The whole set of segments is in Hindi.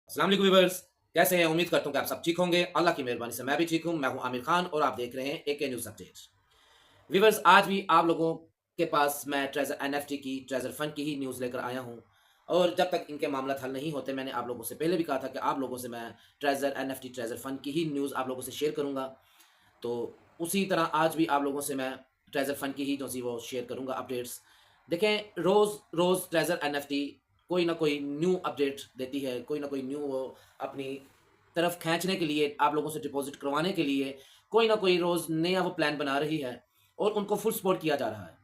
अस्सलाम वालेकुम व्यूअर्स, कैसे हैं? उम्मीद करता हूँ कि आप सब ठीक होंगे। अल्लाह की मेहरबानी से मैं भी ठीक हूँ। मैं हूँ आमिर खान और आप देख रहे हैं एके न्यूज़ अपडेट। व्यूअर्स, आज भी आप लोगों के पास मैं ट्रेजर एनएफटी की, ट्रेजर फंड की ही न्यूज़ लेकर आया हूँ। और जब तक इनके मामला हल नहीं होते, मैंने आप लोगों से पहले भी कहा था कि आप लोगों से मैं ट्रेजर एनएफटी, ट्रेजर फंड की ही न्यूज़ आप लोगों से शेयर करूँगा। तो उसी तरह आज भी आप लोगों से मैं ट्रेजर फंड की ही जो सी वो शेयर करूँगा अपडेट्स। देखें, रोज़ ट्रेजर एनएफटी कोई ना कोई न्यू अपडेट देती है, कोई ना कोई न्यू वो अपनी तरफ खींचने के लिए, आप लोगों से डिपॉज़िट करवाने के लिए कोई ना कोई रोज़ नया वो प्लान बना रही है और उनको फुल सपोर्ट किया जा रहा है।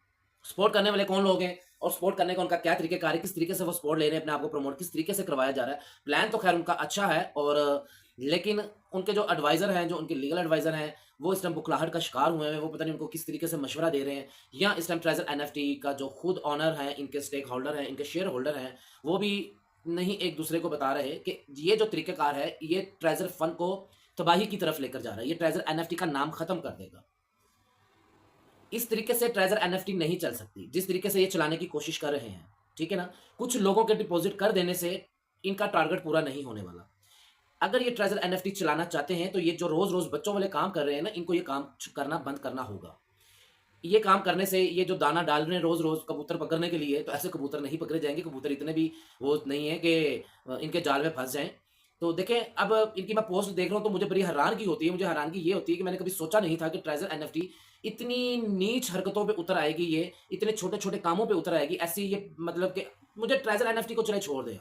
सपोर्ट करने वाले कौन लोग हैं और सपोर्ट करने का उनका क्या तरीक़ेकार है, किस तरीके से वो सपोर्ट ले रहे हैं, अपने आप को प्रमोट किस तरीके से करवाया जा रहा है। प्लान तो ख़ैर उनका अच्छा है और लेकिन उनके जो एडवाइज़र हैं, जो उनके लीगल एडवाइज़र हैं, वो इस टाइम बुखलाहट का शिकार हुए हैं। वो पता नहीं उनको किस तरीके से मशवरा दे रहे हैं, या इस टाइम ट्रेजर एनएफटी का जो खुद ओनर है, इनके स्टेक होल्डर हैं, इनके शेयर होल्डर हैं, वो भी नहीं एक दूसरे को बता रहे कि ये जो तरीक़ेकार है, ये ट्रेजर फंड को तबाही की तरफ लेकर जा रहा है। ये ट्रेजर एनएफटी का नाम ख़त्म कर देगा। इस तरीके से ट्रेजर एनएफटी नहीं चल सकती, जिस तरीके से ये चलाने की कोशिश कर रहे हैं, ठीक है ना? कुछ लोगों के डिपॉज़िट कर देने से इनका टारगेट पूरा नहीं होने वाला। अगर ये ट्रेजर एनएफटी चलाना चाहते हैं, तो ये जो रोज़-रोज़ बच्चों वाले काम कर रहे हैं ना, इनको ये काम करना बंद करना होगा। ये काम करने से ये जो दाना डाल रहे हैं रोज़-रोज़ कबूतर पकड़ने के लिए, तो ऐसे कबूतर नहीं पकड़े जाएँगे। कबूतर इतने भी वो नहीं है कि इनके जाल में फँस जाएँ। तो देखें, अब इनकी मैं पोस्ट देख रहा हूँ तो मुझे बड़ी हैरानगी होती है। मुझे हैरानगी ये होती है कि मैंने कभी सोचा नहीं था कि ट्रेजर एनएफटी इतनी नीच हरकतों पे उतर आएगी, ये इतने छोटे-छोटे कामों पे उतर आएगी। ऐसी ये मतलब कि मुझे ट्रेजर एनएफटी को चले छोड़ दें।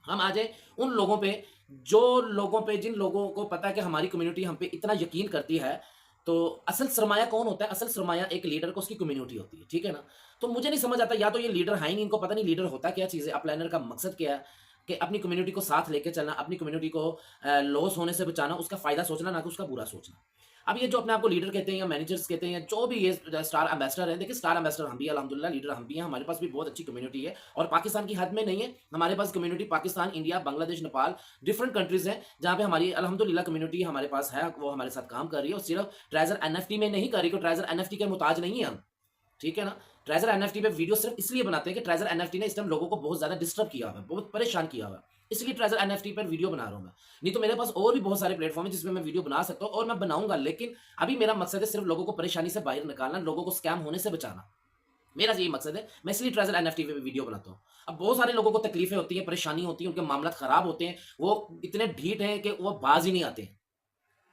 हम आ जाएँ उन लोगों पे, जिन लोगों को पता है कि हमारी कम्युनिटी हम पे इतना यकीन करती है। तो असल सरमाया कौन होता है? असल सरमाया एक लीडर को उसकी कम्युनिटी होती है, ठीक है ना? तो मुझे नहीं समझ आता, या तो ये लीडर है ही नहीं, इनको पता नहीं लीडर होता क्या चीज़ है, अपलाइनर का मकसद क्या है, कि अपनी कम्युनिटी को साथ लेके चलना, अपनी कम्युनिटी को लॉस होने से बचाना, उसका फ़ायदा सोचना, ना कि उसका बुरा सोचना। अब ये जो अपने आप को लीडर कहते हैं या मैनेजर्स कहते हैं या जो भी ये स्टार एम्बेसडर हैं, देखिए स्टार एम्बेसडर हम भी हैं अल्हम्दुलिल्लाह, लीडर हम भी हैं, हमारे पास भी बहुत अच्छी कम्युनिटी है और पाकिस्तान की हद में नहीं है। हमारे पास community Pakistan, India, Bangladesh, Nepal, different countries हैं, जहाँ पे हमारी अल्हम्दुलिल्लाह कम्युनिटी हमारे पास है, वो हमारे साथ काम कर रही है और सिर्फ ट्रेजर एनएफटी में नहीं कर रही, तो ट्रेजर एनएफटी के मुताज नहीं है हम, ठीक है ना? ट्रेजर एनएफटी पे वीडियो सिर्फ इसलिए बनाते हैं कि ट्रेजर एनएफटी ने इस टाइम लोगों को बहुत ज़्यादा डिस्टर्ब किया हुआ है, बहुत परेशान किया हुआ है। इसलिए ट्रेजर एनएफटी पर वीडियो बना रहा हूँ मैं। नहीं तो मेरे पास और भी बहुत सारे प्लेटफ़ॉर्म हैं जिसमें मैं वीडियो बना सकता हूँ और मैं बनाऊँगा, लेकिन अभी मेरा मकसद है सिर्फ लोगों को परेशानी से बाहर निकालना, लोगों को स्कैम होने से बचाना। मेरा यही मकसद है, मैं इसलिए ट्रेजर एनएफटी पे भी वीडियो बनाता हूँ। अब बहुत सारे लोगों को तकलीफ़ें होती हैं, परेशानी होती है, उनके मामलात ख़राब होते हैं, वो इतने ढीठ हैं कि वो बाज़ ही नहीं आते हैं।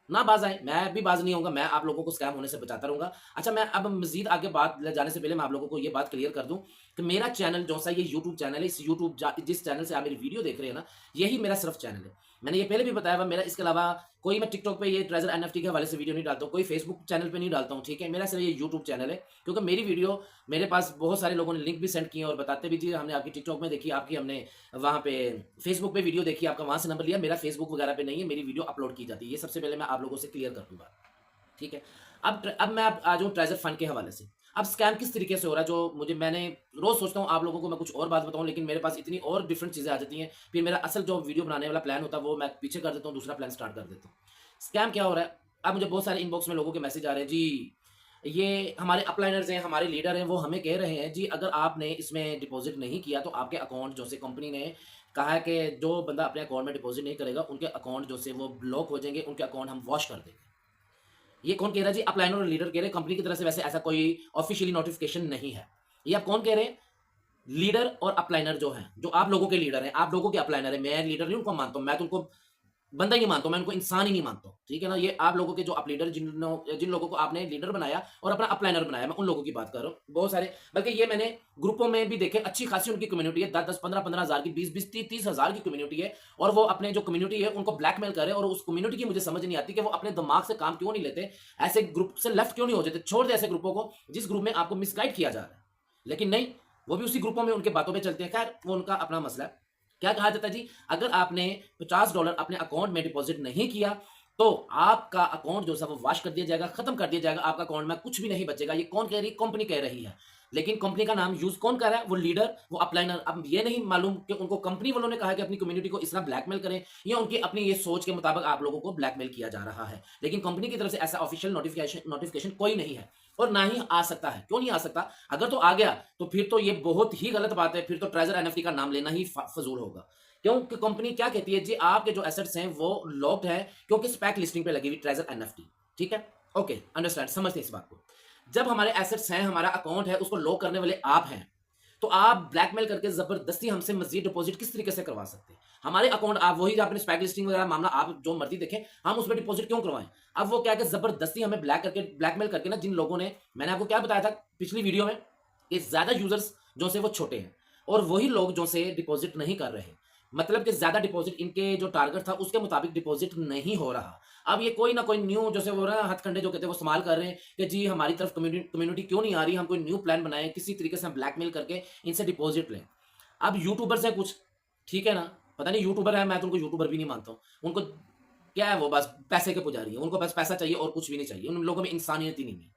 ना बाज़ आएँ, मैं भी बाज़ नहीं आऊँगा, मैं आप लोगों को स्कैम होने से बचाता रहूँगा। अच्छा, मैं अब मज़ीद आगे बात ले जाने से पहले मैं आप लोगों को ये बात क्लियर कर दूँ कि मेरा चैनल जो-सा ये यूट्यूब चैनल है, इस यूट्यूब जिस चैनल से आप मेरी वीडियो देख रहे हैं ना, यही मेरा सिर्फ़ चैनल है। मैंने ये पहले भी बताया हुआ, मेरा इसके अलावा कोई मैं टिकटॉक पे ये ट्रेजर एनएफटी के हवाले से वीडियो नहीं डालता हूँ, कोई फेसबुक चैनल पे नहीं डालता हूँ, ठीक है? मेरा सिर्फ़ ये यूट्यूब चैनल है, क्योंकि मेरी वीडियो मेरे पास बहुत सारे लोगों ने लिंक भी सेंड किए हैं और बताते भी थे, हमने आपकी टिकटॉक में देखी, आपकी हमने वहाँ पे फेसबुक पे वीडियो देखी, आपका वहाँ से नंबर लिया, मेरा फेसबुक वगैरह पे नहीं है, मेरी वीडियो अपलोड की जाती है। ये सबसे पहले मैं आप लोगों से क्लियर कर दूँ बात, ठीक है? अब मैं आ जाऊँ ट्रेजर फंड के हवाले से। अब स्कैम किस तरीके से हो रहा है, जो मैंने रोज़ सोचता हूँ आप लोगों को मैं कुछ और बात बताऊँ, लेकिन मेरे पास इतनी और डिफरेंट चीज़ें आ जाती हैं, फिर मेरा असल जो वीडियो बनाने वाला प्लान होता है वो मैं पीछे कर देता हूँ, दूसरा प्लान स्टार्ट कर देता हूँ। स्कैम क्या हो रहा है? अब मुझे बहुत सारे इनबॉक्स में लोगों के मैसेज आ रहे हैं, जी ये हमारे अपलाइनर्स हैं, हमारे लीडर हैं, वो हमें कह रहे हैं जी अगर आपने इसमें डिपॉज़िट नहीं किया तो आपके अकाउंट जो से कंपनी ने कहा है कि जो बंदा अपने अकाउंट में डिपॉज़िट नहीं करेगा, उनके अकाउंट जो से वो ब्लॉक हो जाएँगे, उनके अकाउंट हम वॉश कर देंगे। ये कौन कह रहा है जी? अपलाइनर और लीडर कह रहे हैं, कंपनी की तरफ से वैसे ऐसा कोई ऑफ़िशियली नोटिफ़िकेशन नहीं है। ये आप कौन कह रहे हैं? लीडर और अपलाइनर जो हैं, जो आप लोगों के लीडर हैं, आप लोगों के अपलाइनर हैं, मैं लीडर नहीं उनको मानता हूँ, मैं तो उनको बंदा ही नहीं मानता हूँ, मैं उनको इंसान ही नहीं मानता हूँ, ठीक है ना? ये आप लोगों के जो अप लीडर जिन लोगों को आपने लीडर बनाया और अपना अपलाइनर बनाया, मैं उन लोगों की बात कर रहा हूँ। बहुत सारे, बल्कि ये मैंने ग्रुपों में भी देखे, अच्छी खासी उनकी कम्युनिटी है, 10-10, 15-15 हज़ार की, 20-20, 30-30 हज़ार की कम्युनिटी है और वो अपने जो कम्युनिटी है उनको ब्लैकमेल कर रहे हैं और उस कम्युनिटी की मुझे समझ नहीं आती कि वो अपने दिमाग से काम क्यों नहीं लेते? ऐसे ग्रुप से लेफ्ट क्यों नहीं हो जाते? छोड़ दें ऐसे ग्रुपों को, जिस ग्रुप में आपको मिसगाइड किया जा रहा है। लेकिन नहीं, वो भी उसी ग्रुपों में उनके बातों पे चलते हैं। खैर, वो उनका अपना मसला है। क्या कहा जाता है जी? अगर आपने $50 अपने अकाउंट में डिपॉज़िट नहीं किया, तो आपका अकाउंट जो है वो वॉश कर दिया जाएगा, खत्म कर दिया जाएगा, आपका अकाउंट में कुछ भी नहीं बचेगा। ये कौन कह रही है? कंपनी कह रही है। लेकिन कंपनी का नाम यूज़ कौन कर रहा है? वो लीडर, वो अपलाइनर। अब ये नहीं मालूम कि उनको कंपनी वालों ने कहा है कि अपनी कम्युनिटी को इस तरह ब्लैकमेल करें, या उनकी अपनी ये सोच के मुताबिक आप लोगों को ब्लैकमेल किया जा रहा है। लेकिन कंपनी की तरफ से ऐसा ऑफिशियल नोटिफ़िकेशन नोटिफ़िकेशन कोई नहीं है। और ना ही आ सकता है। क्यों नहीं आ सकता? अगर तो आ गया तो फिर तो ये बहुत ही गलत बात है, फिर तो ट्रेजर एनएफटी का नाम लेना ही फजूल होगा। क्योंकि कंपनी क्या कहती है जी, आपके जो एसेट्स हैं वो लॉक्ड है क्योंकि स्पैक लिस्टिंग पे लगी हुई ट्रेजर एनएफटी। ठीक है, ओके, अंडरस्टैंड, समझते हैं इस बात को। जब हमारे एसेट्स हैं, हमारा अकाउंट है, उसको लॉक करने वाले आप हैं, तो आप ब्लैकमेल करके जबरदस्ती हमसे मजीद डिपॉजिट किस तरीके से करवा सकते हैं? हमारे अकाउंट, आप वही आपने स्पैक लिस्टिंग वगैरह मामला आप जो मर्जी देखें, हम उसमें डिपॉजिट क्यों करवाएं? अब वो क्या कि जबरदस्ती हमें ब्लैकमेल करके ना, जिन लोगों ने, मैंने आपको क्या बताया था पिछली वीडियो में, कि ज्यादा यूजर्स जो से वो छोटे हैं और वही लोग जो से डिपॉजिट नहीं कर रहे, मतलब कि ज्यादा डिपॉजिट इनके जो टारगेट था उसके मुताबिक डिपॉजिट नहीं हो रहा। अब ये कोई ना कोई न्यू जैसे हो रहा है हथकंडे जो कहते हैं वो इस्तेमाल कर रहे हैं कि जी हमारी तरफ कम्युनिटी क्यों नहीं आ रही, हम कोई न्यू प्लान बनाए, किसी तरीके से हम ब्लैकमेल करके इनसे डिपॉजिट लें। अब यूट्यूबर्स है कुछ, ठीक है ना, पता नहीं यूट्यूबर है, मैं तो उनको यूट्यूबर भी नहीं मानता हूँ। उनको क्या है, वो बस पैसे के पुजारी है, उनको बस पैसा चाहिए और कुछ भी नहीं चाहिए, उन लोगों में इंसानियत ही नहीं है।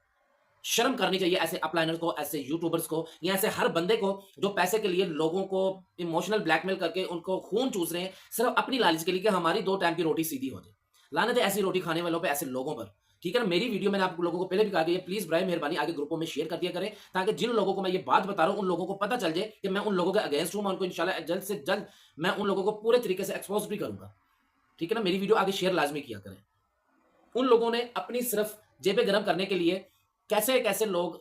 शर्म करनी चाहिए ऐसे अपलाइनर को, ऐसे यूट्यूबर्स को, या ऐसे हर बंदे को जो पैसे के लिए लोगों को इमोशनल ब्लैकमेल करके उनको खून चूस रहे हैं सिर्फ अपनी लालच के लिए कि हमारी 2 टाइम की रोटी सीधी हो जाए। लानत है ऐसी रोटी खाने वालों पे, ऐसे लोगों पर। ठीक है ना, मेरी वीडियो मैंने आप लोगों को पहले भी कहा कि प्लीज ब्राय मेहरबानी आगे ग्रुपों में शेयर कर दिया करें, ताकि जिन लोगों को मैं ये बात बता रहा हूं उन लोगों को पता चल जाए कि मैं उन लोगों के अगेंस्ट हूं। मैं उनको इंशाल्लाह जल्द से जल्द मैं उन लोगों को पूरे तरीके से एक्सपोज भी करूंगा। ठीक है ना, मेरी वीडियो आगे शेयर लाजमी किया करें। उन लोगों ने अपनी सिर्फ जेबें गर्म करने के लिए कैसे कैसे लोग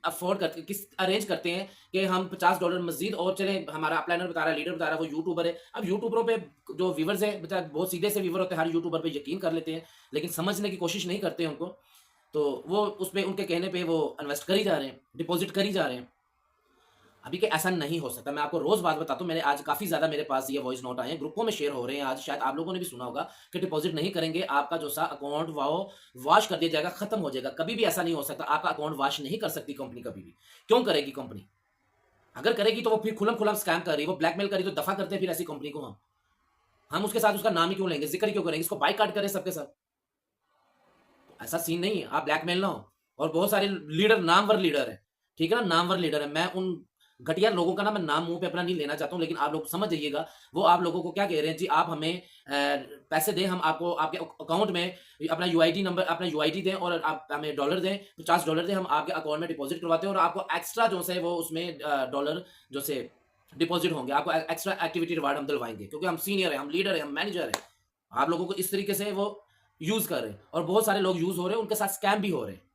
अफोर्ड करते, किस अरेंज करते हैं कि हम $50 मजीद और चले, हमारा अपलाइनर बता रहा है, लीडर बता रहा है, वो यूट्यूबर है। अब यूट्यूबरों पे जो व्यूवर्स है बेचारे बहुत सीधे से व्यूवर होते हैं, हर यूट्यूबर पे यकीन कर लेते हैं, लेकिन समझने की कोशिश नहीं करते हैं उनको, तो वो उस पे उनके कहने पे वो इन्वेस्ट कर ही जा रहे हैं, डिपॉजिट कर ही जा रहे हैं। अभी के ऐसा नहीं हो सकता। मैं आपको रोज बात बताता हूँ, मैंने आज काफी ज्यादा मेरे पास ये वॉइस नोट आए हैं, ग्रुपों में शेयर हो रहे हैं, आज शायद आप लोगों ने भी सुना होगा कि डिपॉजिट नहीं करेंगे आपका जो सा अकाउंट वो वॉश कर दिया जाएगा, खत्म हो जाएगा। कभी भी ऐसा नहीं हो सकता, आपका अकाउंट वॉश नहीं कर सकती कंपनी कभी भी। क्यों करेगी कंपनी? अगर करेगी तो वो फिर खुलम खुला स्कैम कर रही है, वो ब्लैकमेल करी तो दफा करते हैं फिर ऐसी कंपनी को। हम उसके साथ उसका नाम ही क्यों लेंगे, जिक्र क्यों करेंगे, इसको बाइकाट करें सबके साथ। ऐसा सीन नहीं है, आप ब्लैकमेल ना हो। और बहुत सारे लीडर, नामवर लीडर है, ठीक है ना, नामवर लीडर है। मैं उन घटिया लोगों का ना मैं नाम मुंह पे अपना नहीं लेना चाहता हूं, लेकिन आप लोग समझ जाइएगा वो आप लोगों को क्या कह रहे हैं जी, आप हमें पैसे दें, हम आपको आपके अकाउंट में अपना यूआईडी नंबर, अपना यूआईडी दें और आप हमें डॉलर दें, $50 दें, हम आपके अकाउंट में डिपॉजिट करवाते हैं और आपको एक्स्ट्रा जो से वो उसमें डॉलर जो से डिपॉजिट होंगे, आपको एक्स्ट्रा एक्टिविटी रिवार्ड हम दिलवाएंगे क्योंकि हम सीनियर है, हम लीडर है, हम मैनेजर है। आप लोगों को इस तरीके से वो यूज कर रहे हैं और बहुत सारे लोग यूज हो रहे हैं, उनके साथ स्कैम भी हो रहे हैं।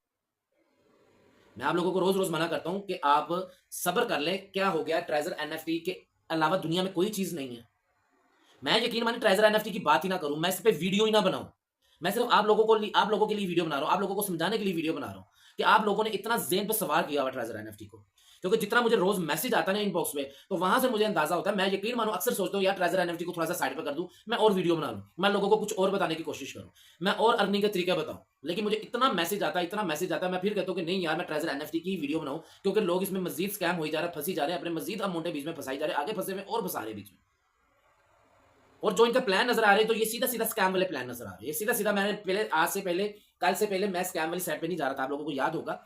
मैं आप लोगों को रोज रोज मना करता हूं कि आप सब्र कर लें। क्या हो गया, ट्रेजर एनएफटी के अलावा दुनिया में कोई चीज नहीं है। मैं यकीन माने ट्रेजर एनएफटी की बात ही ना करूं, मैं इस पे वीडियो ही ना बनाऊं। मैं सिर्फ आप लोगों के लिए वीडियो बना रहा हूं, आप लोगों को समझाने के लिए वीडियो बना रहा हूं कि आप लोगों ने इतना जेन पे सवार किया हुआ ट्रेजर एनएफटी को। क्योंकि जितना मुझे रोज मैसेज आता है ना इनबॉक्स में, तो वहां से मुझे अंदाजा होता है। मैं यकीन मानो अक्सर सोचता हूँ यार ट्रेजर एनएफटी को थोड़ा सा साइड पे कर दूं, मैं और वीडियो बना लूं, मैं लोगों को कुछ और बताने की कोशिश करूं, मैं और अर्निंग के तरीके बताऊं। लेकिन मुझे इतना मैसेज आता है, इतना मैसेज आता है, मैं फिर कहता हूँ कि नहीं यार मैं ट्रेजर एनएफटी की वीडियो बनाऊं, क्योंकि लोग इसमें मजीद स्कैम हो जा रहे हैं, फंसी जा रहे हैं, अपने मजीद अमाउंट बीच में फंसाई जा रहे हैं, आगे फंसे हुए और फंसा रहे बीच में। और जो इनका प्लान नजर आ रहे हैं तो ये सीधा सीधा स्कैम वाले प्लान नजर आ रहे हैं। ये सीधा सीधा, मैंने पहले आज से पहले कल से पहले मैं स्कैम वाली साइड पे नहीं जा रहा था। आप लोगों को याद होगा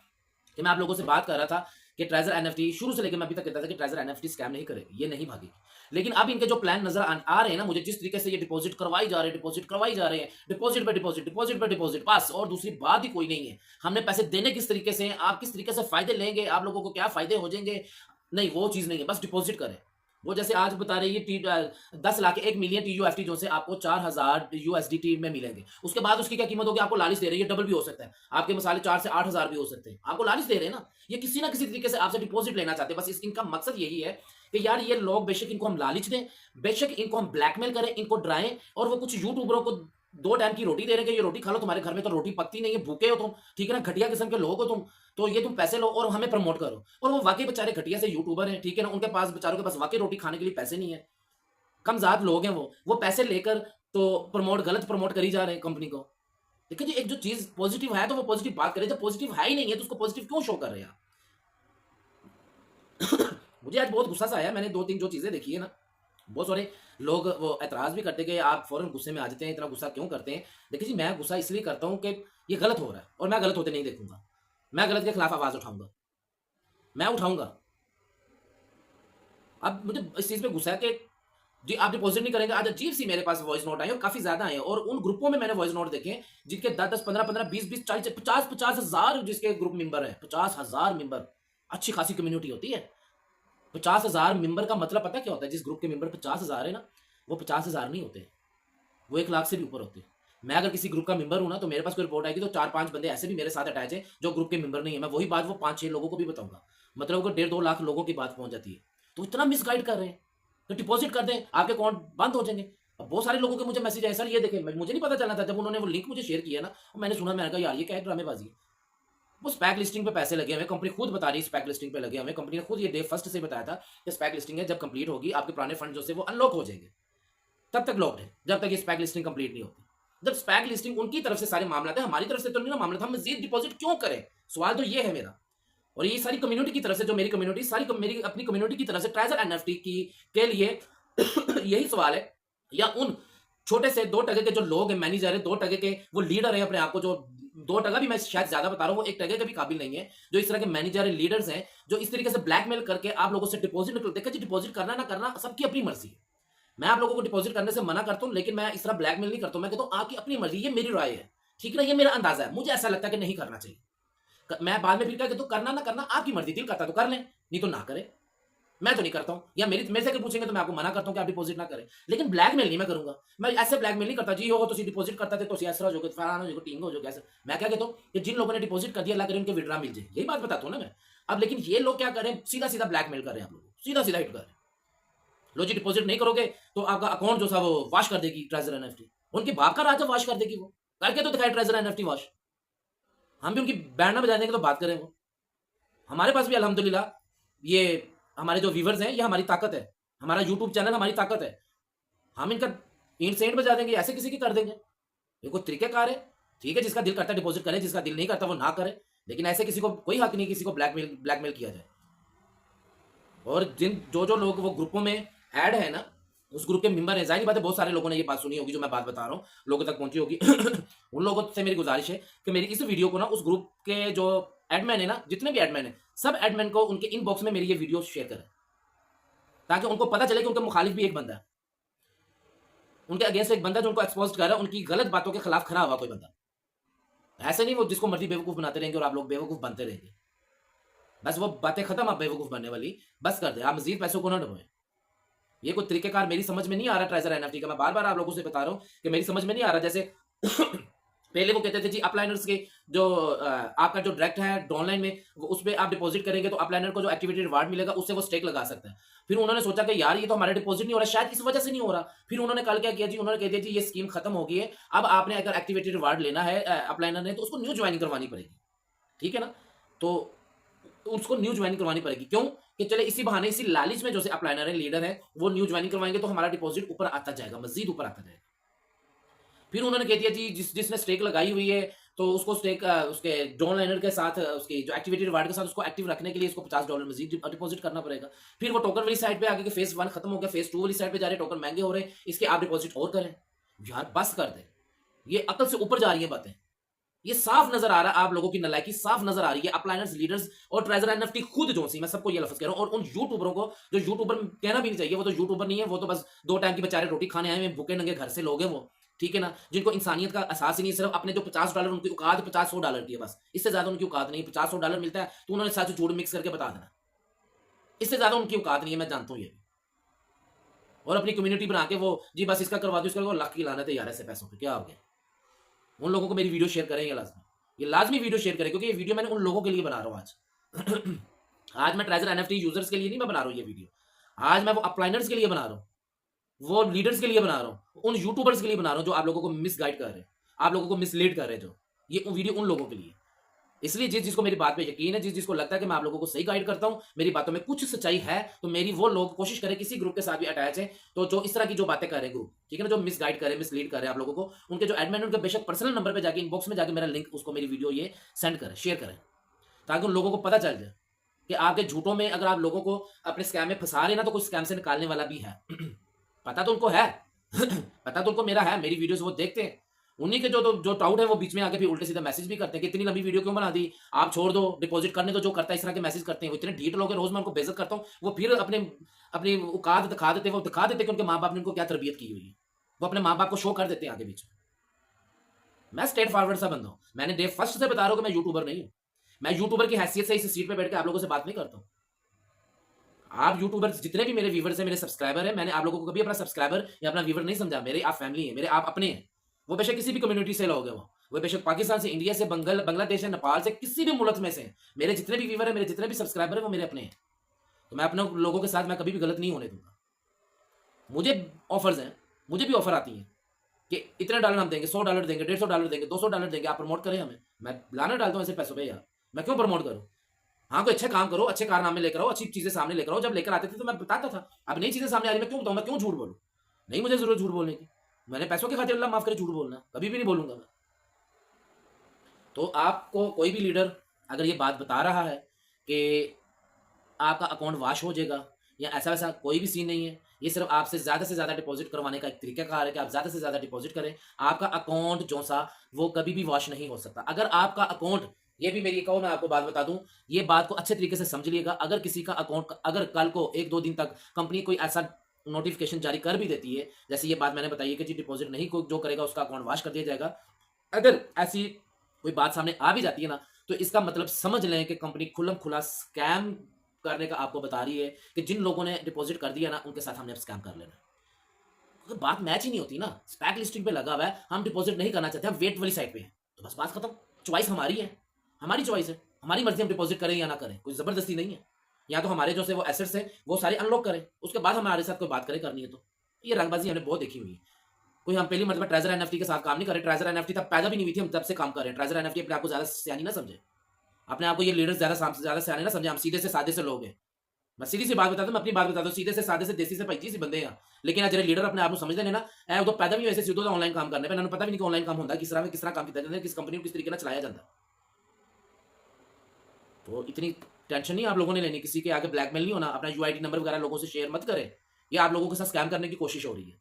कि मैं आप लोगों से बात कर रहा था कि ट्रेजर एनएफटी शुरू से लेकर मैं अभी तक कहता था कि ट्रेजर एनएफटी स्कैम नहीं करेगी, ये नहीं भागेगी। लेकिन अब इनके जो प्लान नजर आ रहे हैं ना मुझे, जिस तरीके से ये डिपॉजिट करवाई जा रहे हैं, डिपॉजिट करवाई जा रहे हैं, डिपॉजिट पे डिपॉजिट, डिपॉजिट पे डिपॉजिट, बस और दूसरी बात ही कोई नहीं है। हमने पैसे देने किस तरीके से, आप किस तरीके से फायदे लेंगे, आप लोगों को क्या फायदे हो जाएंगे, नहीं वो चीज नहीं है, बस डिपॉजिट करें। वो जैसे आज बता रही है 10 लाख 1 मिलियन टीयूएफटी जो से आपको 4000 यूएसडीटी में मिलेंगे। उसके बाद उसकी क्या कीमत होगी, आपको लालच दे रही है, डबल भी हो सकता है, आपके मसाले 4 से 8 हजार भी हो सकते हैं, आपको लालच दे रहे हैं ना। ये किसी ना किसी तरीके से आपसे डिपॉजिट लेना चाहते हैं। बस इनका मकसद यही है कि यार ये लोग बेशक इनको हम लालच दें, बेशक इनको हम ब्लैकमेल करें, इनको डराएं, और वो कुछ यूट्यूबरों को 2 टाइम की रोटी दे रहे हैं कि ये रोटी खा लो, तुम्हारे घर में तो रोटी पकती नहीं है, भूखे हो तुम, ठीक है ना, घटिया किस्म के लोग हो तुम, तो ये तुम पैसे लो और हमें प्रमोट करो। और वो वाकई बेचारे घटिया से यूट्यूबर हैं, ठीक है ना, उनके पास बेचारों के पास वाकई रोटी खाने के लिए पैसे नहीं है, कमज़ाद लोग हैं वो पैसे लेकर तो गलत प्रमोट करी जा रहे हैं कंपनी को। देखिए जी, एक जो चीज पॉजिटिव है तो वो पॉजिटिव बात करें, जब पॉजिटिव है ही नहीं है तो उसको पॉजिटिव क्यों शो कर रहे हैं आप? मुझे आज बहुत गुस्सा सा आया, मैंने 2-3 जो चीजें देखी है ना, बहुत सारे लोग वो एतराज भी करते कि आप फौरन गुस्से में आ जाते हैं, इतना गुस्सा क्यों करते हैं। देखिए जी, मैं गुस्सा इसलिए करता हूं कि ये गलत हो रहा है और मैं गलत होते नहीं देखूंगा, मैं गलत के खिलाफ आवाज उठाऊंगा, मैं उठाऊंगा। अब मुझे इस चीज पे गुस्सा है कि जी, आप डिपॉज़िट नहीं करेंगे। आज अजीब-सी मेरे पास वॉइस नोट आई और काफ़ी ज़्यादा आए हैं और उन ग्रुपों में मैंने वॉइस नोट देखे जिनके 10-10, 15-15, 20-20, 40, 50-50 हज़ार जिसके ग्रुप मेंबर हैं, 50,000 मेंबर। अच्छी खासी कम्युनिटी होती है। 50,000 मेंबर का मतलब पता है क्या होता है? जिस ग्रुप के मेंबर 50,000 है ना, वो 50,000 नहीं होते, वो 1 लाख से भी ऊपर होते हैं। मैं अगर किसी ग्रुप का मेंबर हूँ ना, तो मेरे पास कोई रिपोर्ट आएगी तो 4-5 बंदे ऐसे भी मेरे साथ अटैच हैं, जो ग्रुप के मेंबर नहीं है। मैं वही बात वो 5-6 लोगों को भी बताऊँगा। मतलब वो 1.5-2 लाख लोगों की बात पहुँच जाती है। तो इतना मिसगाइड कर रहे हैं। तो डिपॉज़िट कर दें, आपके अकाउंट बंद हो जाएँगे। अब बहुत सारे लोगों के मुझे मैसेज आए, सर ये देखें, मुझे नहीं पता चला था जब उन्होंने वो लिंक मुझे शेयर किया ना, मैंने सुना, मैंने कहा यार ये क्या है ड्रामेबाज़ी है। वो स्पैक लिस्टिंग पे पैसे लगे हुए हैं, कंपनी खुद बता रही है स्पैक लिस्टिंग पे लगे हुए हैं। कंपनी ने खुद ये डे फर्स्ट से बताया था कि स्पैक लिस्टिंग है, जब कंप्लीट होगी आपके पुराने फंड जो से वो अनलॉक हो जाएंगे। तब तक लॉक्ड है, जब तक ये स्पैक लिस्टिंग कंप्लीट नहीं होती। जब स्पैक लिस्टिंग उनकी तरफ से सारे मामला है, हमारी तरफ से तो नहीं ना मामला था, हम मजीद डिपॉजिट क्यों करें? सवाल तो ये है मेरा। और ये सारी कम्युनिटी की तरफ से, जो मेरी कम्युनिटी सारी मेरी अपनी कम्युनिटी की तरफ से ट्रेजर एनएफटी की के लिए यही सवाल है, या उन छोटे से 2% के जो लोग हैं, मैनेजर है, 2% के वो लीडर है अपने आप को, जो 2% भी मैं शायद ज्यादा बता रहा हूँ, वो 1% के भी काबिल नहीं है, जो इस तरह के मैनेजर है, लीडर्स हैं, जो इस तरीके से ब्लैकमेल करके आप लोगों से डिपॉजिट निकल। देखा जी, डिपॉजिट करना ना करना सबकी अपनी मर्जी है। मैं आप लोगों को डिपॉजिट करने से मना करता हूँ, लेकिन मैं इस तरह ब्लैकमेल नहीं करता हूँ। मैं कहता हूँ आपकी अपनी मर्जी, ये मेरी राय है, ठीक है ना, ये मेरा अंदाजा है, मुझे ऐसा लगता है कि नहीं करना चाहिए। मैं बाद में फिर क्या कहता हूँ, करना ना करना आपकी मर्जी, दिल करता तो कर लें, नहीं तो ना करें। मैं तो नहीं करता हूँ, या मेरे से अगर पूछेंगे तो मैं आपको मना करता हूँ कि आप डिपॉजिट ना करें, लेकिन ब्लैकमेल नहीं मैं करूंगा। मैं ऐसे ब्लैकमेल नहीं करता जी, हो तो डिपॉजिट करता थे तो ऐसा हो जाओगे, फलाना हो जाओगे, टीम हो जाओगे, ऐसा। मैं क्या कहता हूँ कि जिन लोगों ने डिपॉजिट कर दिया, अल्लाह करे उनके विड्रा मिल जाए, यही बात बताता हूँ ना मैं। अब लेकिन ये लोग क्या करें, सीधा सीधा ब्लैकमेल कर रहे हैं आप लोगों को, सीधा सीधा हिट कर रहे हैं। लो जी, डिपॉजिट नहीं करोगे तो आपका अकाउंट जो था वो वॉश कर देगी ट्रेजर एनएफटी। उनके बाप का राज वॉश कर देगी वो, करके तो दिखाए ट्रेजर एनएफटी वॉश। हम भी उनकी बैंड ना बजा देंगे तो बात करें वो। हमारे पास भी अल्हम्दुलिल्लाह ये हमारे जो व्यूवर्स हैं, ये हमारी ताकत है। हमारा यूट्यूब चैनल हमारी ताकत है। हम इनका ईंट सेंट बजा देंगे, ऐसे किसी की कर देंगे। ये कोई तरीकेकार है? ठीक है, जिसका दिल करता है डिपॉजिट करे, जिसका दिल नहीं करता वो ना करे, लेकिन ऐसे किसी को कोई हक नहीं किसी को ब्लैकमेल ब्लैकमेल किया जाए। और जिन जो जो लोग वो ग्रुपों में ऐड है ना, उस ग्रुप के मेंबर हैं, जाहिर बात है बहुत सारे लोगों ने ये बात सुनी होगी जो मैं बात बता रहा हूँ, लोगों तक पहुंची होगी। उन लोगों से मेरी गुजारिश है कि मेरी इस वीडियो को ना उस ग्रुप के जो एडमिन है ना, जितने भी एडमिन है, सब एडमिन को उनके इनबॉक्स में मेरी ये वीडियो शेयर करें, ताकि उनको पता चले कि उनका मुखालिफ भी एक बंदा है, उनके अगेंस्ट एक बंदा जो उनको एक्सपोज कर रहा है, उनकी गलत बातों के खिलाफ खड़ा हुआ कोई बंदा। ऐसे नहीं वो जिसको मर्जी बेवकूफ बनाते रहेंगे और आप लोग बेवकूफ बनते रहेंगे। बस वो बातें खत्म आप बेवकूफ बनने वाली, बस कर दे, आप मजीद पैसों को ना डुबोएं। ये कोई तरीकेकार मेरी समझ में नहीं आ रहा ट्रेजर एनएफटी का। मैं बार बार आप लोगों से बता रहा हूँ कि मेरी समझ में नहीं आ रहा। जैसे पहले वो कहते थे जी अपलाइनर्स के जो आपका जो डायरेक्ट है ऑनलाइन में, उस पर आप डिपॉजिट करेंगे तो अपलाइनर को जो एक्टिविटी रिवार्ड मिलेगा उससे वो स्टेक लगा सकता है। फिर उन्होंने सोचा कि यार ये तो हमारा डिपॉजिट नहीं हो रहा, शायद इस वजह से नहीं हो रहा। फिर उन्होंने कल क्या किया जी, उन्होंने कह दिया जी ये स्कीम खत्म हो गई है, अब आपने अगर एक्टिविटी रिवार्ड लेना है अपलाइनर ने, तो उसको न्यू ज्वाइनिंग करवानी पड़ेगी। ठीक है ना, तो उसको न्यू ज्वाइनिंग करवानी पड़ेगी। क्यों? कि चले इसी बहाने, इसी लालच में जो से अपलाइनर है, लीडर है, वो न्यू ज्वाइनिंग करवाएंगे तो हमारा डिपॉजिट ऊपर आता जाएगा, मजीद ऊपर आता जाएगा। फिर उन्होंने कह दिया जी जिसने स्टेक लगाई हुई है तो उसको स्टेक उसके ड्रोन लाइनर के साथ उसकी जो एक्टिविटी रिवार्ड के साथ उसको एक्टिव रखने के लिए उसको $50 मजीद डिपॉजिट करना पड़ेगा। फिर वो टोकन वाली साइड पे आगे के फेज 1 खत्म हो गया, फेज 2 वाली साइड पे जा रहे, टोकन महंगे हो रहे हैं, इसके आप डिपॉजिट और करें। यार बस कर दे, ये अकल से ऊपर जा रही है बातें। ये साफ नजर आ रहा है, आप लोगों की नलायकी साफ नजर आ रही है। अपलाइनर्स लीडर्स और ट्रेजर एनएफटी खुद जो सी, मैं सबको ये लफ्ज कह रहा हूं, और उन यूट्यूबरों को जो यूट्यूबर कहना भी नहीं चाहिए, वो तो यूट्यूबर नहीं है, वो तो बस 2 टाइम की बेचारे रोटी खाने आए हैं, भूखे नंगे घर से लोग हैं वो। ठीक है ना, जिनको इंसानियत का एहसास ही नहीं, सिर्फ अपने जो $50 उनकी औकात $50-100 की है, बस इससे ज्यादा उनकी औकात नहीं। $50-100 मिलता है तो उन्होंने सच झूठ मिक्स करके बता देना, इससे ज्यादा उनकी औकात नहीं है, मैं जानता हूं ये भी। और अपनी कम्युनिटी बना के वो जी बस इसका करवा दो, इसका करवा दो, लाख की लानत है यार ऐसे पैसों पे, क्या हो गया। उन लोगों को मेरी वीडियो शेयर करें, ये लाजमी वीडियो शेयर करें, क्योंकि ये वीडियो मैंने उन लोगों के लिए बना रहा हूँ आज। आज मैं ट्रेजर एनएफटी यूजर्स के लिए नहीं मैं बना रहा हूँ ये वीडियो, आज मैं वो अपलाइनर्स के लिए बना रहा हूँ, वो लीडर्स के लिए बना रहा हूँ, उन यूट्यूबर्स के लिए बना रहा हूँ जो आप लोगों को मिसगाइड कर रहे हैं, आप लोगों को मिसलीड कर रहे हैं, जो ये वीडियो उन लोगों के लिए। इसलिए जिस जिसको मेरी बात पे यकीन है, जिस जिसको लगता है कि मैं आप लोगों को सही गाइड करता हूं, मेरी बातों में कुछ सच्चाई है, तो मेरी वो लोग कोशिश करें किसी ग्रुप के साथ भी अटैच है, तो जो इस तरह की जो बातें कर रहे हैं ग्रुप, ठीक है ना, जो मिस गाइड करे, मिसलीड कर रहे हैं आप लोगों को, उनके जो एडमिन उनके बेशक पर्सनल नंबर पे जाके इनबॉक्स में जाके मेरा लिंक उसको मेरी वीडियो ये सेंड करें, शेयर करें, ताकि उन लोगों को पता चल जाए कि आपके झूठों में अगर आप लोगों को अपने स्कैम में फंसा रहे ना, तो कुछ स्कैम से निकालने वाला भी है। पता तो उनको है। पता तो उनको मेरा है, मेरी वीडियोस वो देखते हैं, उन्हीं के जो टाउट है वो बीच में आके फिर उल्टे सीधे मैसेज भी करते हैं कि इतनी लंबी वीडियो क्यों बना दी, आप छोड़ दो, डिपॉजिट करने दो, जो करता है इस तरह के मैसेज करते हैं। वो इतने ढीठ लोग हैं, रोज मैं उनको बेइज्जत करता हूँ, वो फिर अपने अपनी औकात दिखा देते हैं, वो दिखा देते हैं कि उनके माँ बाप ने उनको क्या तरबियत की हुई है, वो अपने माँ बाप को शो कर देते हैं आगे बीच में। मैं स्ट्रेट फॉरवर्ड सा बंदा हूँ, मैंने डे फर्स्ट से बता रहा हूँ कि मैं यूट्यूबर नहीं हूँ। मैं यूट्यूबर की हैसियत से इस सीट पे बैठ के आप लोगों से बात नहीं करता हूँ। आप यूट्यूबर जितने भी मेरे व्यूवर्स हैं, मेरे सब्सक्राइबर हैं, मैंने आप लोगों को कभी अपना सब्सक्राइबर या अपना व्यूवर नहीं समझा। मेरे आप फैमिली है, मेरे आप अपने हैं। वो बेशक किसी भी कम्युनिटी से लोग हैं, वो बेशक पाकिस्तान से, इंडिया से, बांग्लादेश से, नेपाल से, किसी भी मुल्क में से हैं। मेरे जितने भी व्यूवर है, मेरे जितने भी सब्सक्राइबर है, वो मेरे अपने हैं। तो मैं अपने लोगों के साथ मैं कभी भी गलत नहीं होने दूंगा। मुझे ऑफर्स हैं, मुझे भी ऑफर आती हैं कि इतने डॉलर हम देंगे, $100 देंगे, $150 देंगे, $200 देंगे, आप प्रमोट करें हमें। मैं लाना डालता हूँ ऐसे पैसों पे यार, मैं क्यों प्रमोट करूँ? हाँ, कोई अच्छे काम करो, अच्छे कारनामे लेकर आओ, अच्छी चीजें सामने लेकर आओ। जब लेकर आते थे तो मैं बताता था, अब नई चीजें सामने आ रही, मैं क्यों बताऊँ, मैं क्यों झूठ बोलूँ? नहीं मुझे जरूरत झूठ बोलने की, मैंने पैसों के खातिर अल्लाह माफ करे झूठ बोलना कभी भी नहीं बोलूंगा मैं। तो आपको कोई भी लीडर अगर ये बात बता रहा है कि आपका अकाउंट वॉश हो जाएगा या ऐसा वैसा, कोई भी सीन नहीं है। ये सिर्फ आपसे ज़्यादा से ज़्यादा डिपॉजिट करवाने का एक तरीका है कि आप ज़्यादा से ज़्यादा डिपॉजिट करें। आपका अकाउंट जो सा वो कभी भी वॉश नहीं हो सकता। अगर आपका अकाउंट, ये भी मेरी कहो, मैं आपको बात बता दूं, ये बात को अच्छे तरीके से समझ लीजिएगा। अगर किसी का अकाउंट, अगर कल को 1-2 दिन तक कंपनी कोई ऐसा नोटिफिकेशन जारी कर भी देती है, जैसे ये बात मैंने बताई है कि जी डिपॉजिट नहीं को जो करेगा उसका अकाउंट वॉश कर दिया जाएगा, अगर ऐसी कोई बात सामने आ भी जाती है ना, तो इसका मतलब समझ लें कि कंपनी खुल्लम खुला स्कैम करने का आपको बता रही है कि जिन लोगों ने डिपॉजिट कर दिया ना, उनके साथ हमने अब स्कैम कर लेना। अगर बात मैच ही नहीं होती ना, स्पैक लिस्टिंग पे लगा हुआ है, हम डिपॉजिट नहीं करना चाहते, हम वेट वाली साइड पे हैं, तो बस बात खत्म। चॉइस हमारी है, हमारी चॉइस है, हमारी मर्जी हम डिपॉजिट करें या ना करें, कोई जबरदस्ती नहीं है। या तो हमारे जो से वो एसेट्स है वो सारे अनलॉक करें, उसके बाद हमारे साथ कोई बात करें करनी है तो। ये रंगबाजी हमने बहुत देखी हुई है। कोई हम पहली मर्तबा ट्रेजर एनएफटी के साथ काम नहीं कर रहे, ट्रेजर एनएफटी तब पैदा भी नहीं हुई थी, हम तब से काम कर रहे हैं। ट्रेजर एनएफटी अपने आपको ज्यादा सियानी ना समझे, अपने आपको ये लीडर्स ज्यादा सियाने ना समझे, हम सीधे से सादे से लोग हैं। मैं सीधी सी बात बताता हूं, मैं अपनी बात बताता हूं, सीधे से सादे से देसी से पैंती सी बंदे हैं। लेकिन आज लीडर अपने आप को समझते हैं ना, ऐ उदो पैदा भी ऐसे सीधो ऑनलाइन काम करने पे, इन्होंने पता भी नहीं कि ऑनलाइन काम होता है, किस तरह काम किया जाता है, किस कंपनी को किस तरीके से चलाया जाता है। तो इतनी टेंशन नहीं आप लोगों ने लेनी, किसी के आगे ब्लैकमेल नहीं होना, अपना यूआईडी नंबर वगैरह लोगों से शेयर मत करें। ये आप लोगों के साथ स्कैम करने की कोशिश हो रही है।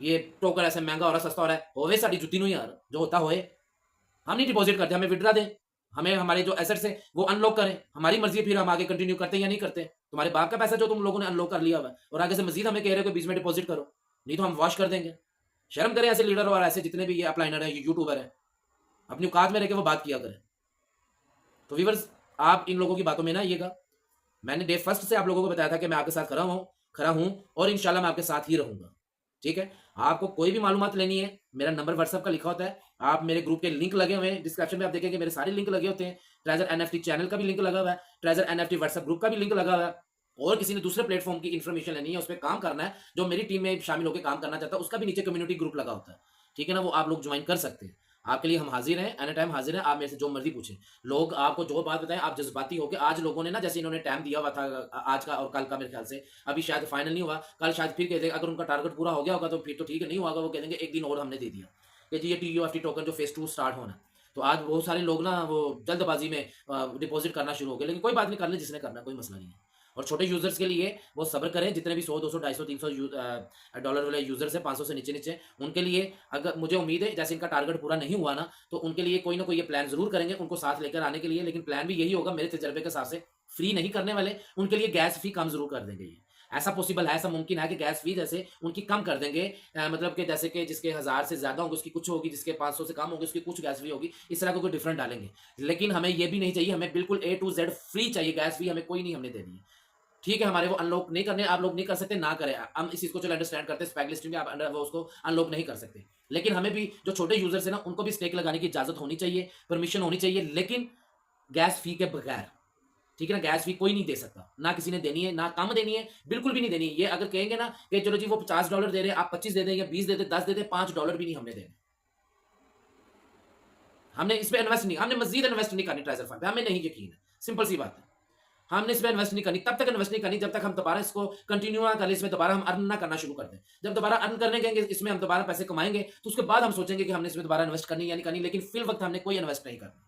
ये टोकन ऐसे महंगा हो रहा, सस्ता हो रहा है, होवे साड़ी जुत्ती नहीं यार, जो होता होए। हम नहीं डिपॉजिट करते, हमें विड्रा दें, हमें हमारे जो एसेट्स है वो अनलॉक करें, हमारी मर्जी, फिर हम आगे कंटिन्यू करते हैं या नहीं करते। तुम्हारे बाप का पैसा जो तुम लोगों ने अनलॉक कर लिया हुआ है, और आगे से मजीद हमें कह रहे हो कि बीच में डिपॉजिट करो, नहीं तो हम वॉश कर देंगे। शर्म करें ऐसे लीडर और ऐसे जितने भी ये अपलाइनर है, यूट्यूबर है, अपनी औकात में रह के वो बात किया करें। तो व्यूअर्स, आप इन लोगों की बातों में ना आइएगा। मैंने डे फर्स्ट से आप लोगों को बताया था कि मैं आपके साथ खड़ा हूं और इंशाल्लाह मैं आपके साथ ही रहूंगा। ठीक है, आपको कोई भी मालूमात लेनी है, मेरा नंबर व्हाट्सएप का लिखा होता है, आप मेरे ग्रुप के लिंक लगे हुए हैं, डिस्क्रिप्शन में आप देखेंगे मेरे सारे लिंक लगे होते हैं। ट्रेजर एनएफटी चैनल का भी लिंक लगा हुआ है, ट्रेजर एनएफटी व्हाट्सएप ग्रुप का भी लिंक लगा हुआ है। और किसी ने दूसरे प्लेटफॉर्म की इन्फॉर्मेशन लेनी है, उस पर काम करना है, जो मेरी टीम में शामिल होकर काम करना चाहता है, उसका भी नीचे कम्युनिटी ग्रुप लगा होता है। ठीक है ना, वो आप लोग ज्वाइन कर सकते हैं। आपके लिए हम हाजिर हैं, एनी टाइम हाजिर हैं, आप मेरे से जो मर्जी पूछें। लोग आपको जो बात बताएं, आप जज्बाती होकर, आज लोगों ने ना, जैसे इन्होंने टाइम दिया हुआ था आज का और कल का, मेरे ख्याल से अभी शायद फाइनल नहीं हुआ, कल शायद फिर कह देंगे, अगर उनका टारगेट पूरा हो गया होगा तो फिर तो ठीक है, नहीं हुआ वो कह देंगे एक दिन और हमने दे दिया कि जी ये TUFT टोकन जो फेज 2 स्टार्ट होना है। तो आज बहुत सारे लोग ना वो जल्दबाजी में डिपॉजिट करना शुरू हो गए, लेकिन कोई बात नहीं, कर ले जिसने करना, कोई मसला नहीं है। और छोटे यूजर्स के लिए वो सब्र करें, जितने भी 100, 200, 250, 300 डॉलर वाले यूजर्स है, 500 से नीचे नीचे, उनके लिए अगर मुझे उम्मीद है जैसे इनका टारगेट पूरा नहीं हुआ ना, तो उनके लिए कोई ना कोई ये प्लान जरूर करेंगे उनको साथ लेकर आने के लिए। लेकिन प्लान भी यही होगा मेरे तजर्बे के हिसाब से, फ्री नहीं करने वाले, उनके लिए गैस फी कम जरूर कर देंगे। ये ऐसा पॉसिबल है, ऐसा मुमकिन है कि गैस फी जैसे उनकी कम कर देंगे, मतलब कि जैसे कि जिसके 1000 से ज्यादा होंगे उसकी कुछ होगी, जिसके 500 से कम होगी उसकी कुछ गैस फी होगी, इस तरह का कोई डिफरेंट डालेंगे। लेकिन हमें ये भी नहीं चाहिए, हमें बिल्कुल A to Z फ्री चाहिए, गैस फी हमें कोई नहीं हमने देनी है। ठीक है, हमारे वो अनलॉक नहीं करने, आप लोग नहीं कर सकते ना करें, हम इस चीज को चलो अंडरस्टैंड करते हैं, स्पैक लिस्टिंग में आप वो उसको अनलॉक नहीं कर सकते। लेकिन हमें भी जो छोटे यूजर्स है ना, उनको भी स्टेक लगाने की इजाजत होनी चाहिए, परमिशन होनी चाहिए, लेकिन गैस फी के बगैर। ठीक है ना, गैस फी कोई नहीं दे सकता, ना किसी ने देनी है, ना कम देनी है, बिल्कुल भी नहीं देनी है। ये अगर कहेंगे ना कि चलो जी वो $50 दे रहे हैं, आप 25 दे दें या 20 दे दें, 10 दे दें, $5 भी नहीं हमने देने। हमने इस पर इन्वेस्ट नहीं, हमने मजीद इन्वेस्ट नहीं करनी ट्रेजर फंड पे, हमें नहीं यकीन है, सिंपल सी बात है। हमने इसमें इन्वेस्ट नहीं करनी, तब तक इन्वेस्ट नहीं करनी जब तक हम दोबारा इसको कंटिन्यू ना करें, इसमें दोबारा हम अर्न ना करना शुरू कर दें। जब दोबारा अर्न करने गएंगे, इसमें हम दोबारा पैसे कमाएंगे, तो उसके बाद हम सोचेंगे कि हमने इसमें दोबारा इन्वेस्ट करनी या नहीं करनी, लेकिन फिल वक्त हमने कोई इन्वेस्ट नहीं करना।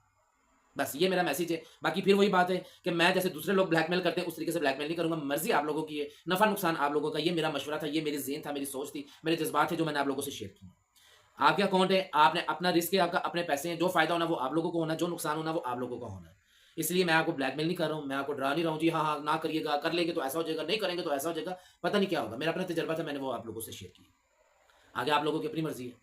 बस ये मेरा मैसेज है। बाकी फिर वही बात है कि मैं जैसे दूसरे लोग ब्लैकमेल करते हैं उस तरीके से ब्लैकमेल नहीं करूंगा, मर्जी आप लोगों की है, नफा नुकसान आप लोगों का, ये मेरा मशवरा था, ये मेरी ज़हन था, मेरी सोच थी, मेरे जज्बात थे जो मैंने आप लोगों से शेयर किए। आपके अकाउंट है, आपने अपना रिस्क है, आपका अपने पैसे हैं, जो फ़ायदा होना वो आप लोगों को होना है, जो नुकसान होना वो आप लोगों का होना है। इसलिए मैं आपको ब्लैकमेल नहीं कर रहा हूँ, मैं आपको डरा नहीं रहा हूँ, जी हाँ, हाँ, ना करिएगा, कर लेंगे तो ऐसा हो जाएगा, नहीं करेंगे तो ऐसा हो जाएगा, पता नहीं क्या होगा। मेरा अपना तजुर्बा था, मैंने वो आप लोगों से शेयर किया। आगे आप लोगों की अपनी मर्ज़ी है।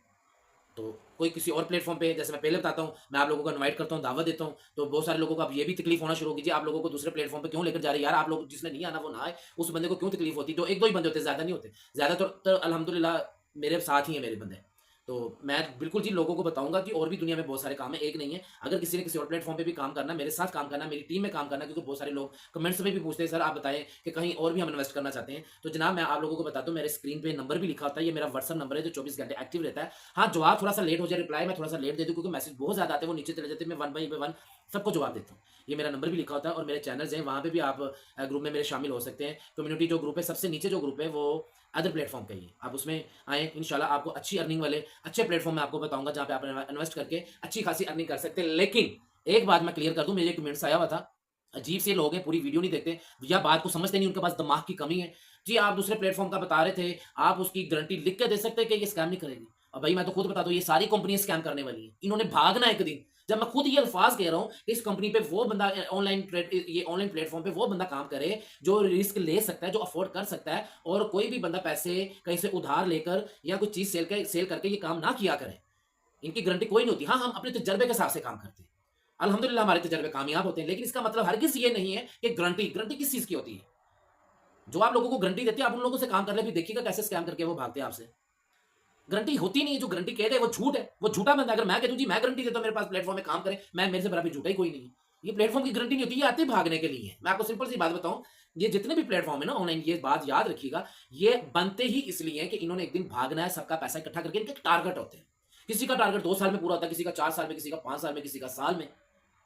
तो कोई किसी और प्लेटफ़ॉर्म पे जैसे मैं पहले बताता हूँ, मैं आप लोगों को इनवाइट करता हूँ, दावत देता हूँ, तो बहुत सारे लोगों को अब ये भी तकलीफ़ होना शुरू होगी, जी आप लोगों को दूसरे प्लेटफ़ॉर्म पे क्यों लेकर जा रहे हैं? यार आप लोग जिसने नहीं आना वो ना आए, उस बंदे को क्यों तकलीफ़ होती है? तो 1-2 ही बंदे होते हैं, ज़्यादा नहीं होते। ज़्यादातर तो अल्हम्दुलिल्लाह मेरे साथ ही हैं मेरे बंदे। तो मैं बिल्कुल जी लोगों को बताऊँगा कि और भी दुनिया में बहुत सारे काम हैं, एक नहीं है। अगर किसी ने किसी और प्लेटफ़ॉर्म पे भी काम करना है, मेरे साथ काम करना है, मेरी टीम में काम करना है, क्योंकि बहुत सारे लोग कमेंट्स में भी पूछते हैं, सर आप बताएँ कि कहीं और भी हम इन्वेस्ट करना चाहते हैं। तो जनाब मैं आप लोगों को बताता हूँ, मेरे स्क्रीन पे नंबर भी लिखा होता है, ये मेरा व्हाट्सएप नंबर है जो 24 घंटे एक्टिव रहता है। हाँ, जवाब थोड़ा-सा लेट हो जाए, रिप्लाई मैं थोड़ा-सा लेट दे दूँ क्योंकि मैसेज बहुत ज़्यादा आते हैं, वो नीचे चले जाते हैं, मैं वन बाय वन सबको जवाब देता हूँ। ये मेरा नंबर भी लिखा होता है और मेरे चैनल्स हैं, वहाँ पे भी आप ग्रुप में मेरे शामिल हो सकते हैं। कम्युनिटी जो ग्रुप है, सबसे नीचे जो ग्रुप है वो अदर प्लेटफ़ॉर्म का ही है। आप उसमें आएँ, इंशाल्लाह आपको अच्छी अर्निंग वाले अच्छे प्लेटफ़ॉर्म मैं आपको बताऊँगा जहाँ पे आप इन्वेस्ट करके अच्छी खासी अर्निंग कर सकते हैं। लेकिन एक बात मैं क्लियर कर दूँ, मेरे कमेंट्स आया हुआ था, अजीब से लोग हैं, पूरी वीडियो नहीं देखते या बात को समझते नहीं, उनके पास दिमाग की कमी है। जी, आप दूसरे प्लेटफ़ॉर्म का बता रहे थे, आप उसकी गारंटी लिख के दे सकते हैं कि ये स्कैम नहीं करेगी। अब भाई मैं तो खुद बताता हूँ, ये सारी कंपनियाँ स्कैम करने वाली हैं। इन्होंने भागना है एक दिन। जब मैं खुद ये अल्फ़ाज़ कह रहा हूँ कि इस कंपनी पे वो बंदा ये ऑनलाइन प्लेटफ़ॉर्म पे वो बंदा काम करे, जो रिस्क ले सकता है, जो अफ़ोर्ड कर सकता है और कोई भी बंदा पैसे कहीं से उधार लेकर या कोई चीज़ सेल करके ये काम ना किया करे। इनकी गारंटी कोई नहीं होती। हाँ, हम अपने तजुर्बे के हिसाब से काम करते हैं। अल्हम्दुलिल्लाह हमारे तजुर्बे कामयाब होते हैं, लेकिन इसका मतलब हरगिज़ ये नहीं है कि गारंटी किस चीज़ की होती है? जो आप लोगों को गारंटी देती है, आप उन लोगों से काम कर ले, फिर देखिएगा कैसे स्कैम करके वो भागते हैं आपसे। गारंटी होती नहीं है, जो गारंटी कह दे वो झूठ है, वो झूठा बंदा है। अगर मैं कह दूँ जी मैं गारंटी देता हूँ मेरे पास प्लेटफ़ॉर्म में काम करें, मैं मेरे से बराबर झूठा ही कोई नहीं है। ये प्लेटफ़ॉर्म की गारंटी नहीं होती, ये आते ही भागने के लिए है। मैं आपको सिंपल सी बात बताऊँ, ये जितने भी प्लेटफ़ॉर्म है ना ऑनलाइन, ये बात याद रखिएगा, ये बनते ही इसलिए हैं कि इन्होंने एक दिन भागना है, सबका पैसा इकट्ठा करके इनके टारगेट होते हैं। किसी का टारगेट 2 साल में पूरा होता है, किसी का 4 साल में, किसी का 5 साल में, किसी का साल में।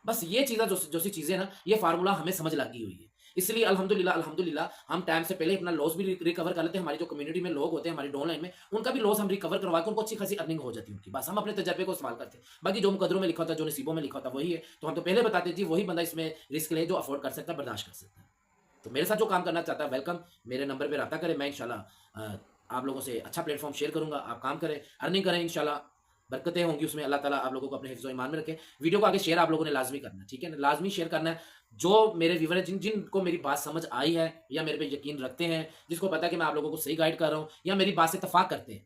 बस ये चीज़ें जो सी चीज़ें ना, ये फ़ॉर्मूला हमें समझ लगी हुई है। इसलिए अल्हम्दुलिल्लाह हम टाइम से पहले अपना लॉस भी रिकवर कर लेते हैं। हमारी जो कम्युनिटी में लोग होते हैं, हमारी डाउनलाइन में, उनका भी लॉस हम रिकवर करवा के उनको अच्छी खासी अर्निंग हो जाती है उनकी। बस हम अपने तजर्बे को इस्तेमाल करते हैं। बाकी जो मुकद्दरों में लिखा होता है, जो नसीबों में लिखा होता है, वही है। तो हम तो पहले बताते हैं जी, वही बंदा इसमें रिस्क ले जो अफ़ोर्ड कर सकता है, बर्दाश्त कर सकता है। तो मेरे साथ जो काम करना चाहता है, वेलकम। मेरे नंबर पे राब्ता करें, मैं इंशाल्लाह आप लोगों से अच्छा प्लेटफ़ॉर्म शेयर करूँगा। आप काम करें, अर्निंग करें इंशाल्लाह। बरकतें होंगी उसमें, अल्लाह ताला आप लोगों को अपने हिफ्ज़-ओ ईमान में रखे। वीडियो को आगे शेयर आप लोगों ने लाज़मी करना है, ठीक है ना? लाज़मी शेयर करना है। जो मेरे व्यूअर हैं, जिनको मेरी बात समझ आई है या मेरे पे यकीन रखते हैं, जिसको पता है कि मैं आप लोगों को सही गाइड कर रहा हूँ या मेरी बात से इत्तेफ़ाक करते हैं,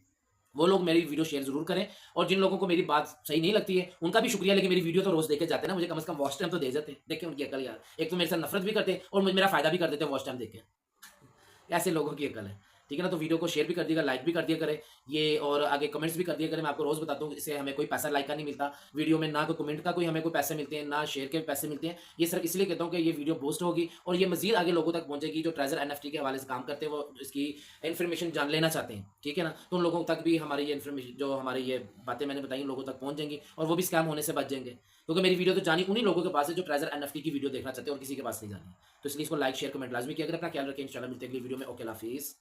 वो लोग मेरी वीडियो शेयर ज़रूर करें। और जिन लोगों को मेरी बात सही नहीं लगती है, उनका भी शुक्रिया, लेकिन मेरी वीडियो तो रोज़ देख के जाते हैं ना, मुझे कम से कम वॉच टाइम तो दे जाते हैं। देखें उनकी अकल यार। एक तो मेरे साथ नफ़रत भी करते हैं और मेरा फ़ायदा भी कर देते हैं वॉच टाइम देख के। ऐसे लोगों की अकल है। ठीक है ना? तो वीडियो को शेयर भी कर दिएगा, लाइक भी कर दिया करें। ये और आगे कमेंट्स भी कर दिया करें। मैं आपको रोज़ बताता हूँ, इससे हमें कोई पैसा लाइक का नहीं मिलता। वीडियो में ना कोई कमेंट का कोई हमें कोई पैसे मिलते हैं, ना शेयर के पैसे मिलते हैं। ये सिर्फ़ इसलिए कहता हूँ कि ये वीडियो बूस्ट होगी और ये मज़ीद आगे लोगों तक पहुँचेगी जो ट्रेज़र एनएफटी के हवाले से काम करते हैं, वो इसकी इन्फॉर्मेशन जान लेना चाहते हैं। ठीक है ना? तो उन लोगों तक भी हमारी ये इन्फॉर्मेशन, जो हमारी ये बातें मैंने बताई, उन लोगों तक पहुँच जाएँगी और वो भी स्कैम होने से बच जाएँगे। क्योंकि मेरी वीडियो तो जानी उन्हीं लोगों के पास है जो ट्रेज़र एनएफटी की वीडियो देखना चाहते हैं और किसी के पास नहीं जानी है। तो इसलिए इसको लाइक, शेयर, कमेंट लाज़मी किया करें। अपना ख्याल रखें। इंशाल्लाह मिलते हैं अगली वीडियो में। ओके, अल्लाह हाफ़िज़।